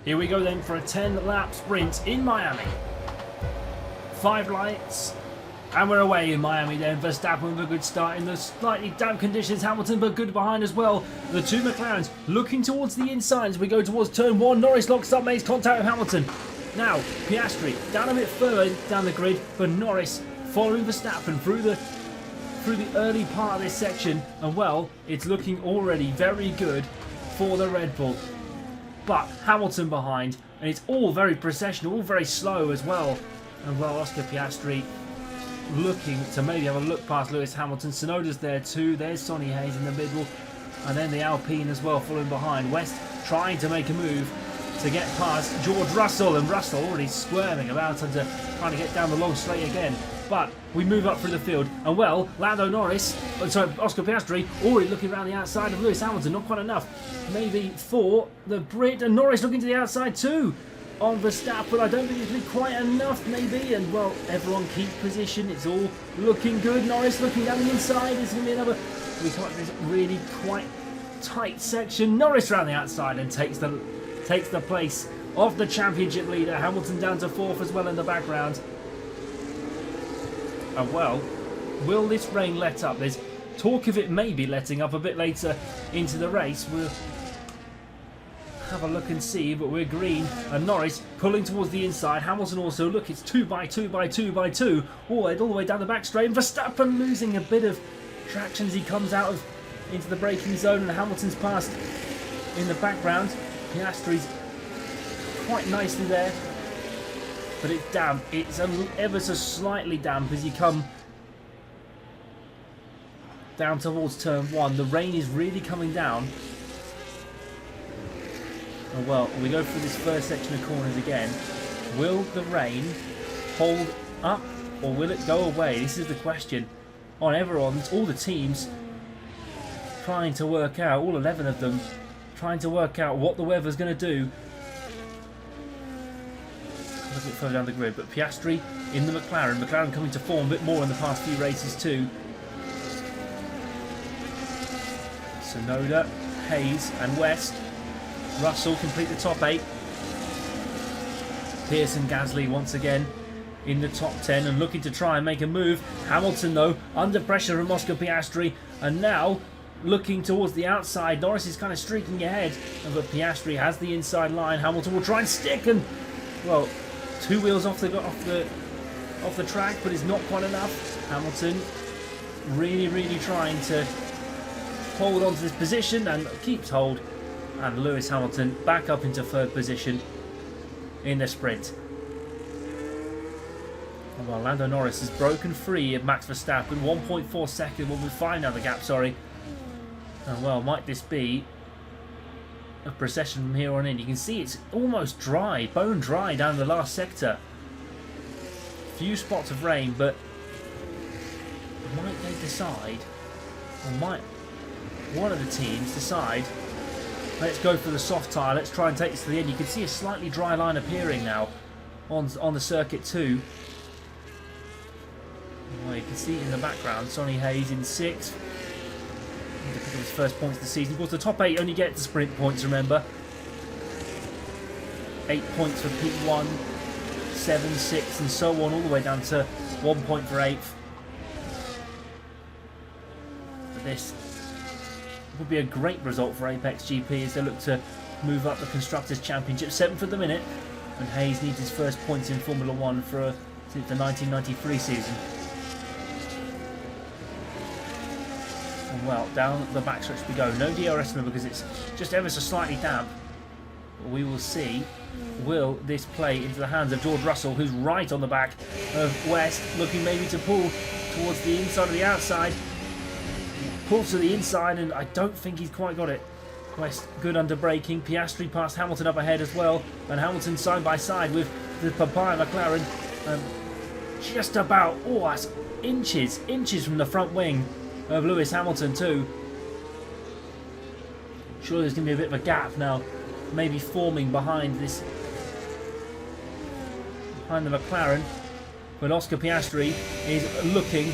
Here we go then for a 10-lap sprint in Miami. 5 lights, and we're away in Miami then. Verstappen with a good start in the slightly damp conditions. Hamilton but good behind as well. The two McLarens looking towards the inside as we go towards turn 1. Norris locks up, makes contact with Hamilton. Now, Piastri down a bit further down the grid, but Norris following Verstappen through the early part of this section. And well, it's looking already very good for the Red Bull. But Hamilton behind, and it's all very processional, all very slow as well. And well, Oscar Piastri looking to maybe have a look past Lewis Hamilton. Tsunoda's there too. There's Sonny Hayes in the middle, and then the Alpine as well following behind. West trying to make a move to get past George Russell, and Russell already squirming about and trying to get down the long straight again. But we move up through the field, and well, Oscar Piastri already looking around the outside of Lewis Hamilton. Not quite enough, maybe for the Brit, and Norris looking to the outside too on Verstappen. I don't think it's been quite enough, maybe. And well, everyone keep position. It's all looking good. Norris looking down the inside. It's going to be another. We come up to this really quite tight section. Norris around the outside and takes the place of the championship leader. Hamilton down to 4th as well in the background. And well, will this rain let up? There's talk of it maybe letting up a bit later into the race. We'll have a look and see, but we're green. And Norris pulling towards the inside. Hamilton also, look, it's 2 by 2 by 2 by 2. All the way down the back straight. And Verstappen losing a bit of traction as he comes out into the braking zone. And Hamilton's passed in the background. Piastri's quite nicely there. But it's damp. It's ever so slightly damp as you come down towards turn 1. The rain is really coming down. And well, we go through this first section of corners again. Will the rain hold up or will it go away? This is the question on everyone's, all the teams trying to work out, all 11 of them trying to work out what the weather's going to do. A little bit further down the grid, but Piastri in the McLaren. McLaren coming to form a bit more in the past few races too. Tsunoda, Hayes and West. Russell complete the top 8. Pearson, Gasly once again in the top 10 and looking to try and make a move. Hamilton though under pressure from Oscar Piastri, and now looking towards the outside. Norris is kind of streaking ahead, but Piastri has the inside line. Hamilton will try and stick, and well, 2 wheels off the track, but it's not quite enough. Hamilton really trying to hold on to this position and keeps hold. And Lewis Hamilton back up into 3rd position in the sprint. And well, Lando Norris has broken free of Max Verstappen. 1.4 seconds. Well, we'll find out the gap, sorry. And well, might this be a procession from here on in? You can see it's almost dry, bone dry down the last sector. Few spots of rain, but might they decide, or might one of the teams decide, let's go for the soft tyre, let's try and take this to the end. You can see a slightly dry line appearing now on the circuit too. Well, you can see in the background Sonny Hayes in 6th. Because of his first points of the season. Of course, the top 8 only get the sprint points, remember. 8 points for P1, 7, 6, and so on, all the way down to 1 point for 8th. But this would be a great result for APX GP as they look to move up the Constructors' Championship. 7th at the minute, and Hayes needs his first points in Formula 1 since the 1993 season. And well, down the backstretch we go. No DRS remember because it's just ever so slightly damp. But we will see. Will this play into the hands of George Russell, who's right on the back of West, looking maybe to pull towards the inside of the outside. Pulls to the inside, and I don't think he's quite got it. West good under braking. Piastri passed Hamilton up ahead as well, and Hamilton side by side with the Papaya McLaren. Just about, oh, that's inches from the front wing of Lewis Hamilton too. Sure, there's going to be a bit of a gap now, maybe forming behind the McLaren. But Oscar Piastri is looking,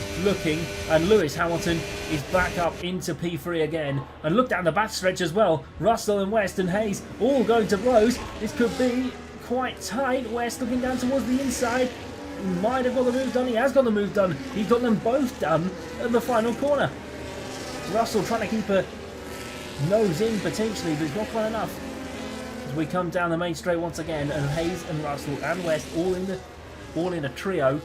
and Lewis Hamilton is back up into P3 again. And look down the backstretch as well. Russell and West and Hayes all going to blows. This could be quite tight. West looking down towards the inside. Might have got the move done. He has got the move done. He's got them both done at the final corner. Russell trying to keep a nose in potentially, but it's not quite enough. As we come down the main straight once again, and Hayes and Russell and West all in a trio.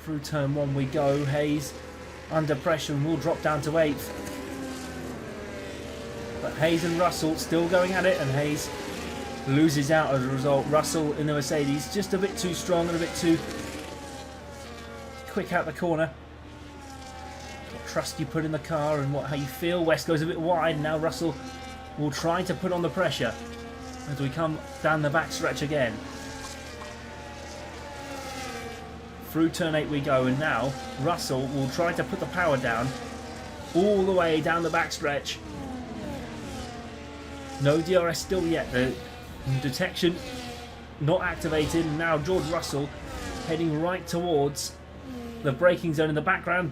Through turn 1 we go. Hayes under pressure and will drop down to 8th. But Hayes and Russell still going at it, and Hayes loses out as a result. Russell in the Mercedes just a bit too strong and a bit too quick out the corner. What trust you put in the car and how you feel. West goes a bit wide. Now Russell will try to put on the pressure as we come down the back stretch again. Through turn 8 we go, and now Russell will try to put the power down all the way down the back stretch. No DRS still yet. The detection not activated, and now George Russell heading right towards the braking zone in the background.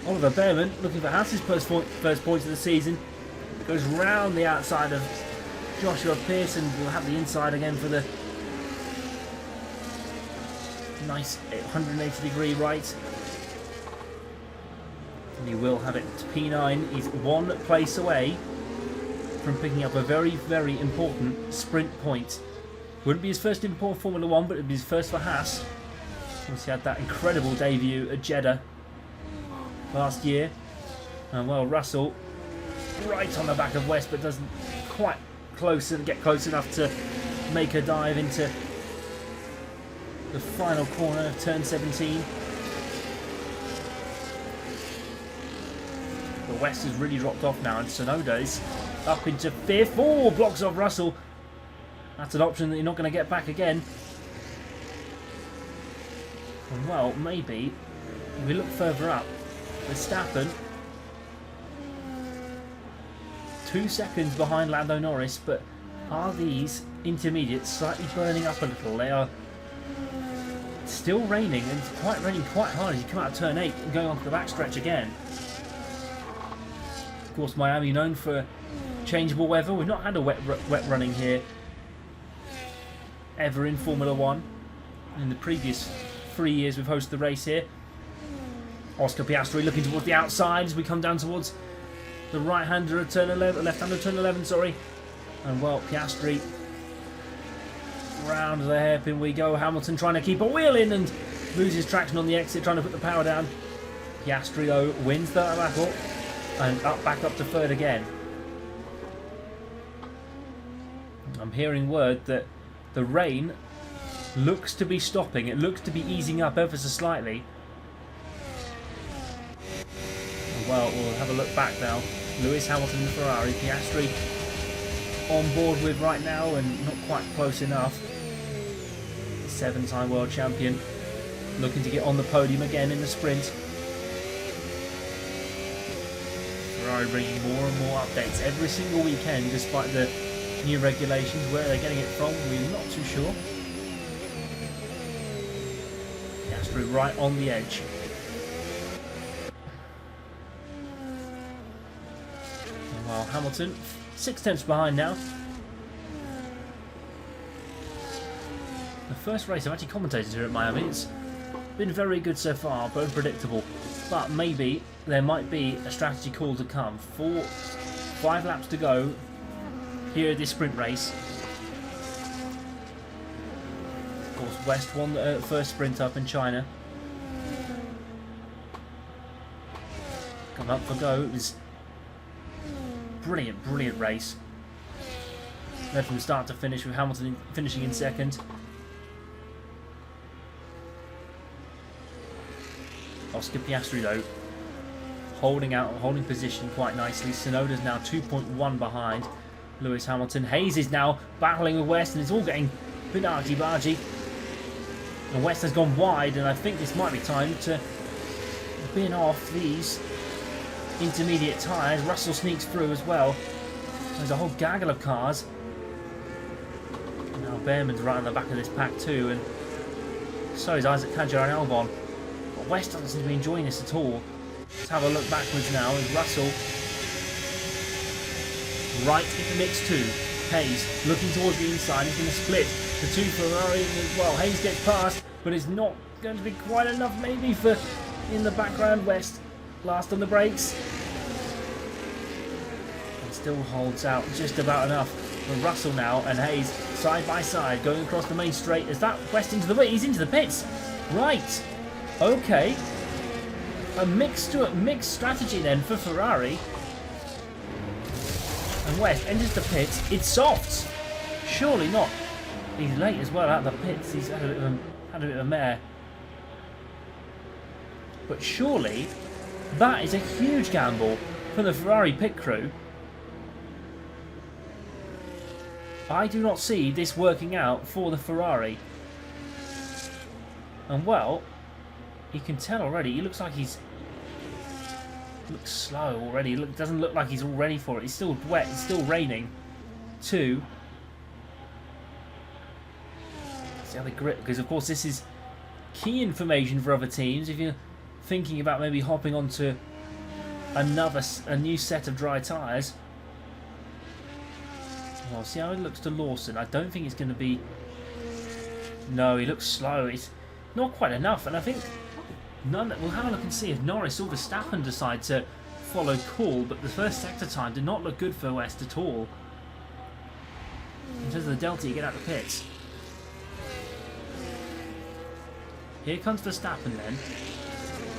Oliver Behrman looking for Haas's first points of the season. Goes round the outside of Joshua Pearson. Will have the inside again for the nice 180-degree right. And he will have it to P9. He's 1 place away from picking up a very, very important sprint point. Wouldn't be his first in Formula 1, but it'd be his first for Haas. He had that incredible debut at Jeddah last year. And well, Russell right on the back of West, but doesn't quite get close enough to make a dive into the final corner of turn 17. The West has really dropped off now, and Tsunoda's up into 5th. Oh, blocks off Russell. That's an option that you're not going to get back again. And well, maybe if we look further up, Verstappen 2 seconds behind Lando Norris, but are these intermediates slightly burning up a little? They are still raining, and it's raining quite hard as you come out of turn 8 and going onto the backstretch again. Of course, Miami known for changeable weather. We've not had a wet running here ever in Formula 1. In the previous 3 years we've hosted the race here. Oscar Piastri looking towards the outside as we come down towards the right-hander of turn 11, left-hander of turn 11, sorry. And well, Piastri round the hairpin we go. Hamilton trying to keep a wheel in and loses traction on the exit, trying to put the power down. Piastri though wins the battle and back up to 3rd again. I'm hearing word that the rain looks to be stopping. It looks to be easing up ever so slightly. Well, we'll have a look back now. Lewis Hamilton in the Ferrari. Piastri on board with right now and not quite close enough. The 7-time world champion looking to get on the podium again in the sprint. Ferrari bringing more and more updates every single weekend despite the new regulations. Where they're getting it from, we're not too sure. Piastri right on the edge. While Hamilton 6 tenths behind now. The first race I've actually commentated here at Miami. It's been very good so far, but unpredictable. But maybe there might be a strategy call to come. 5 laps to go here at this sprint race. Of course, West won the first sprint up in China. Come up for go. It was brilliant race. Led from start to finish with Hamilton finishing in 2nd. Oscar Piastri though holding position quite nicely. Tsunoda's now 2.1 behind Lewis Hamilton. Hayes is now battling with West, and it's all getting a bit argy-bargy. And West has gone wide, and I think this might be time to bin off these intermediate tyres. Russell sneaks through as well. There's a whole gaggle of cars. Now Behrman's right on the back of this pack too, and So is Isaac Kadjar and Albon. But West doesn't seem to be enjoying this at all. Let's have a look backwards now as Russell right into mix 2. Hayes looking towards the inside. He's going to split the 2 Ferrari as well. Hayes gets past, but it's not going to be quite enough maybe for in the background. West last on the brakes. And still holds out just about enough for Russell now, and Hayes side by side going across the main straight. Is that West into the he's into the pits? Right. Okay. A mixed strategy then for Ferrari. And West enters the pits. It's softs. Surely not. He's late as well out of the pits. He's had a bit of a mare. But surely that is a huge gamble from the Ferrari pit crew. I do not see this working out for the Ferrari. And well, you can tell already. He looks like he's looks slow already. Doesn't look like he's all ready for it. It's still wet. It's still raining. 2. See how the grip, because of course this is key information for other teams. If you're thinking about maybe hopping onto a new set of dry tyres. Well, see how it looks to Lawson. I don't think it's going to be. No, he looks slow. It's not quite enough, and I think we'll have a look and see if Norris or Verstappen decide to follow Cool, but the first sector time did not look good for West at all. In terms of the delta you get out of the pits. Here comes Verstappen then.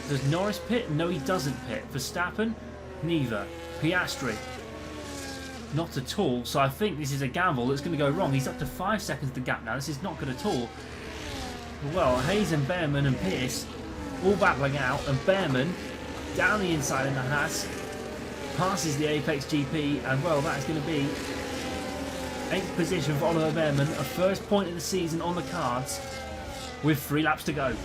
Does Norris pit? No, he doesn't pit. Verstappen? Neither. Piastri? Not at all. So I think this is a gamble that's going to go wrong. He's up to 5 seconds the gap now. This is not good at all. Well, Hayes and Behrman and Pierce all battling out, and Behrman down the inside in the Haas passes the Apex GP, and well, that is going to be 8th position for Oliver Behrman, a first point of the season on the cards with 3 laps to go.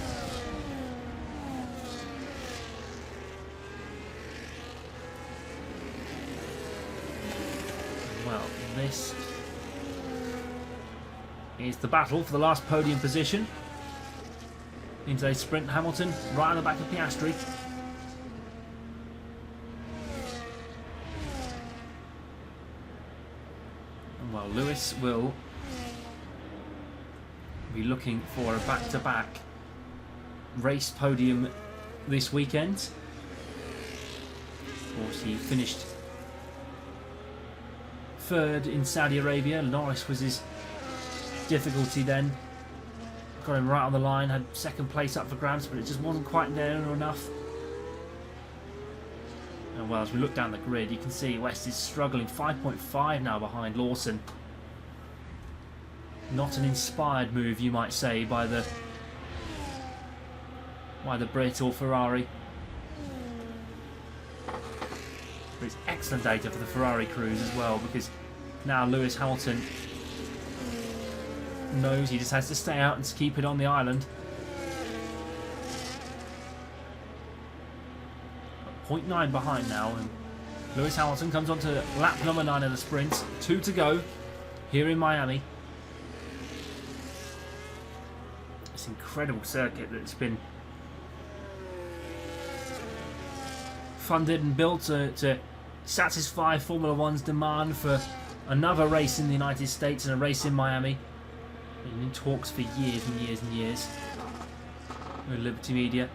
Well, this is the battle for the last podium position. In today's sprint, Hamilton right on the back of Piastri. And well, Lewis will be looking for a back-to-back race podium this weekend. Of course, he finished 3rd in Saudi Arabia. Norris was his difficulty then. Got him right on the line, had 2nd place up for grabs, but it just wasn't quite there enough. And well, as we look down the grid, you can see West is struggling. 5.5 now behind Lawson. Not an inspired move, you might say, by the Brit or Ferrari. But it's excellent data for the Ferrari crews as well, because now Lewis Hamilton knows he just has to stay out and to keep it on the island. 0.9 behind now, and Lewis Hamilton comes on to lap number 9 of the sprint. 2 to go here in Miami. This incredible circuit that's been funded and built to satisfy Formula One's demand for another race in the United States and a race in Miami. Been in talks for years and years and years with Liberty Media,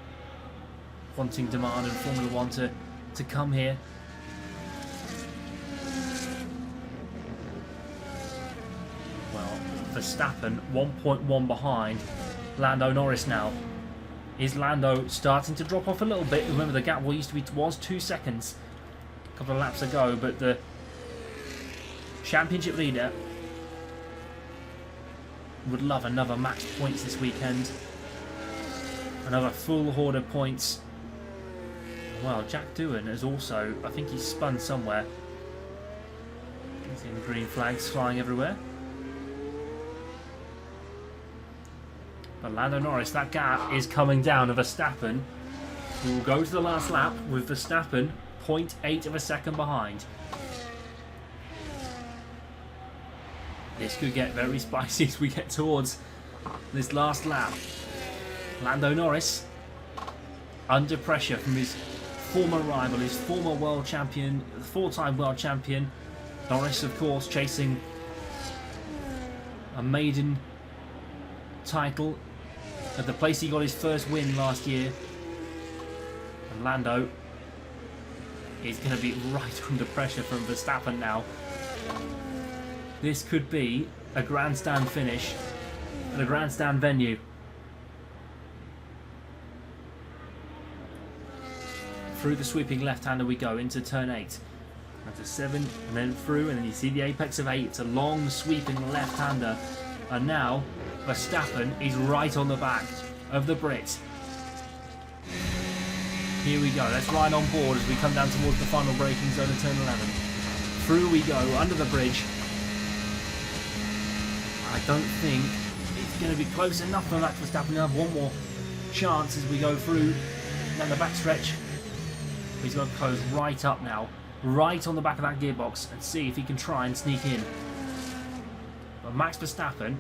wanting demand and Formula One to come here. Well, Verstappen 1.1 behind Lando Norris now. Is Lando starting to drop off a little bit? Remember, the gap was 2 seconds a couple of laps ago, but the championship leader would love another match points this weekend. Another full hoard of points. Well, Jack Doohan has also, I think he's spun somewhere. He's in green flags flying everywhere. But Lando Norris, that gap is coming down. And Verstappen will go to the last lap with Verstappen 0.8 of a second behind. This could get very spicy as we get towards this last lap. Lando Norris under pressure from his former rival, his former world champion, four-time world champion. Norris, of course, chasing a maiden title at the place he got his first win last year. And Lando is going to be right under pressure from Verstappen now. This could be a grandstand finish at a grandstand venue. Through the sweeping left-hander we go into turn 8. Into 7 and then through, and then you see the apex of 8. It's a long sweeping left-hander. And now Verstappen is right on the back of the Brit. Here we go. Let's ride on board as we come down towards the final braking zone of turn 11. Through we go, under the bridge. I don't think it's going to be close enough for Max Verstappen to have one more chance as we go through down the backstretch. He's going to close right up now, right on the back of that gearbox, and see if he can try and sneak in. But Max Verstappen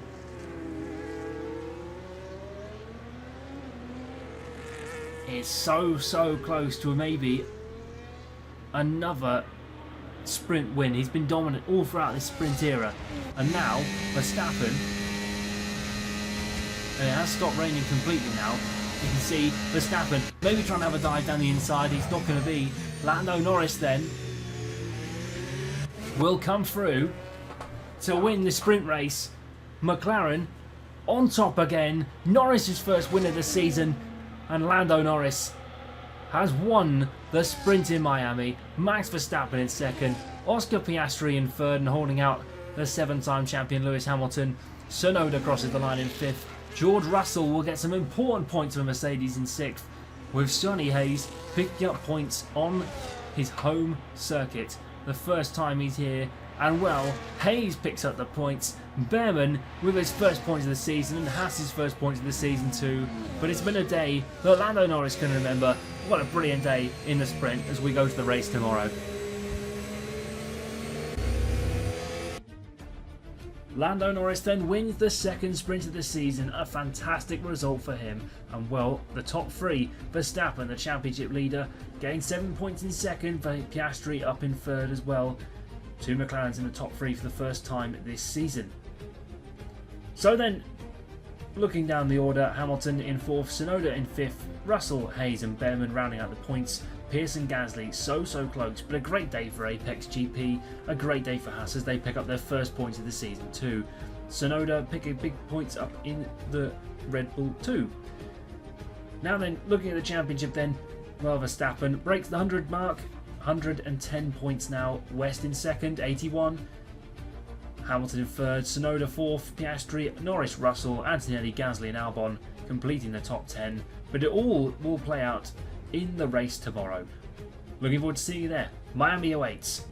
is so close to maybe another sprint win. He's been dominant all throughout this sprint era, and now Verstappen, and it has stopped raining completely now. You can see Verstappen maybe trying to have a dive down the inside. He's not going to be. Lando Norris then will come through to win the sprint race. McLaren on top again. Norris's first win of the season, and Lando Norris has won the sprint in Miami. Max Verstappen in second, Oscar Piastri in third, and holding out the 7-time champion Lewis Hamilton. Tsunoda crosses the line in 5th. George Russell will get some important points for Mercedes in 6th, with Sonny Hayes picking up points on his home circuit. The first time he's here, and well, Hayes picks up the points. Behrman with his first points of the season, and Haas's first points of the season too. But it's been a day that Lando Norris can remember. What a brilliant day in the sprint as we go to the race tomorrow. Lando Norris then wins the second sprint of the season, a fantastic result for him. And well, the top 3, Verstappen, the championship leader, gained 7 points in second, Piastri up in third as well. 2 McLarens in the top 3 for the first time this season. So then, looking down the order, Hamilton in 4th, Tsunoda in 5th, Russell, Hayes and Behrman rounding out the points. Pierce and Gasly so close, but a great day for APX GP, a great day for Haas as they pick up their first points of the season too. Tsunoda picking big points up in the Red Bull 2. Now then, looking at the championship then, well, Verstappen breaks the 100 mark, 110 points now. West in second, 81. Hamilton in third, Tsunoda 4th, Piastri, Norris, Russell, Antonelli, Gasly and Albon completing the top 10. But it all will play out in the race tomorrow. Looking forward to seeing you there. Miami awaits.